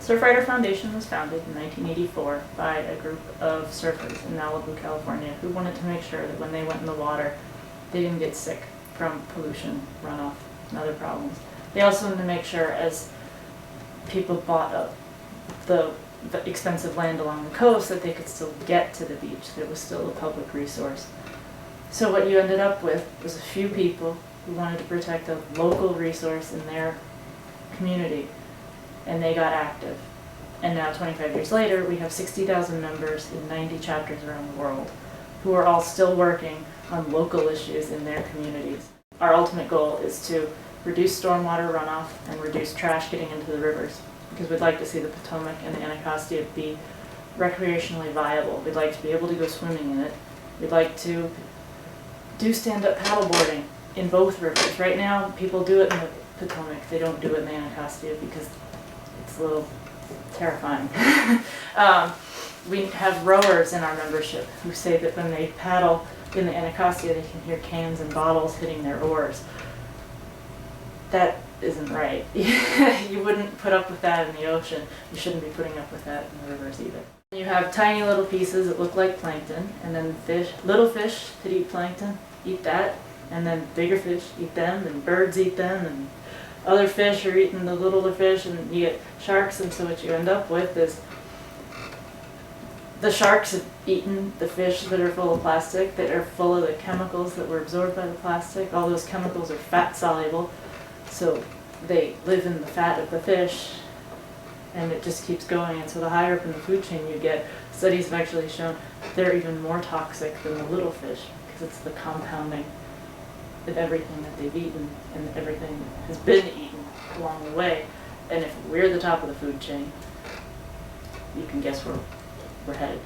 SurfRider Foundation was founded in 1984 by a group of surfers in Malibu, California, who wanted to make sure that when they went in the water, they didn't get sick from pollution, runoff, and other problems. They also wanted to make sure, as people bought up the expensive land along the coast, that they could still get to the beach, that it was still a public resource. So what you ended up with was a few people who wanted to protect a local resource in their community, and they got active. And now, 25 years later, we have 60,000 members in 90 chapters around the world who are all still working on local issues in their communities. Our ultimate goal is to reduce stormwater runoff and reduce trash getting into the rivers, because we'd like to see the Potomac and the Anacostia be recreationally viable. We'd like to be able to go swimming in it. We'd like to do stand-up paddleboarding in both rivers. Right now, people do it in the Potomac. They don't do it in the Anacostia because it's a little terrifying. We have rowers in our membership who say that when they paddle in the Anacostia, they can hear cans and bottles hitting their oars. That isn't right. You wouldn't put up with that in the ocean. You shouldn't be putting up with that in the rivers either. You have tiny little pieces that look like plankton, and then fish, little fish that eat plankton, eat that, and then bigger fish eat them, and birds eat them, and other fish are eating the littler fish, and you get sharks. And so what you end up with is the sharks have eaten the fish that are full of plastic, that are full of the chemicals that were absorbed by the plastic. All those chemicals are fat soluble, so they live in the fat of the fish, and it just keeps going. And so the higher up in the food chain you get, studies have actually shown they're even more toxic than the little fish, because it's the compounding of everything that they've eaten and everything that has been eaten along the way. And if we're the top of the food chain, you can guess where we're headed.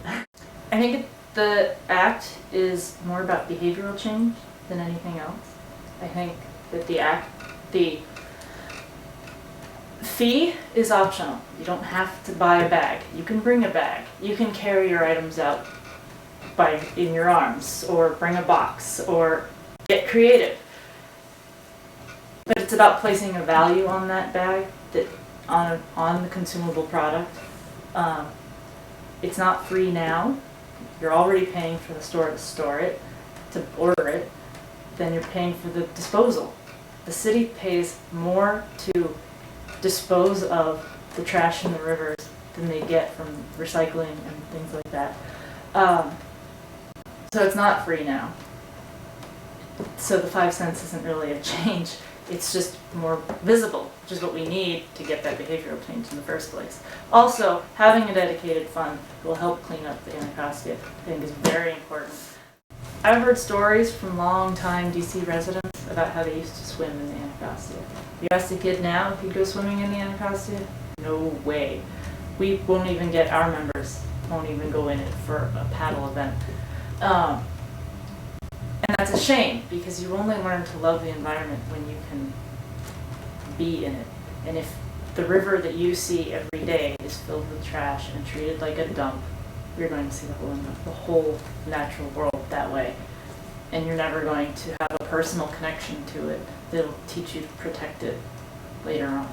I think the act is more about behavioral change than anything else. I think that the fee is optional. You don't have to buy a bag. You can bring a bag. You can carry your items out in your arms, or bring a box, or get creative. But it's about placing a value on that bag, that on the consumable product. It's not free now. You're already paying for the store to store it, to order it, then you're paying for the disposal. The city pays more to dispose of the trash in the rivers than they get from recycling and things like that. So it's not free now. So the 5 cents isn't really a change. It's just more visible, which is what we need to get that behavioral change in the first place. Also, having a dedicated fund will help clean up the Anacostia, I think, is very important. I've heard stories from long-time DC residents about how they used to swim in the Anacostia. If you asked a kid now if he'd go swimming in the Anacostia, no way. We won't even get, our members won't even go in it for a paddle event. And that's a shame, because you only learn to love the environment when you can be in it. And if the river that you see every day is filled with trash and treated like a dump, you're going to see the whole natural world that way. And you're never going to have a personal connection to it that'll teach you to protect it later on.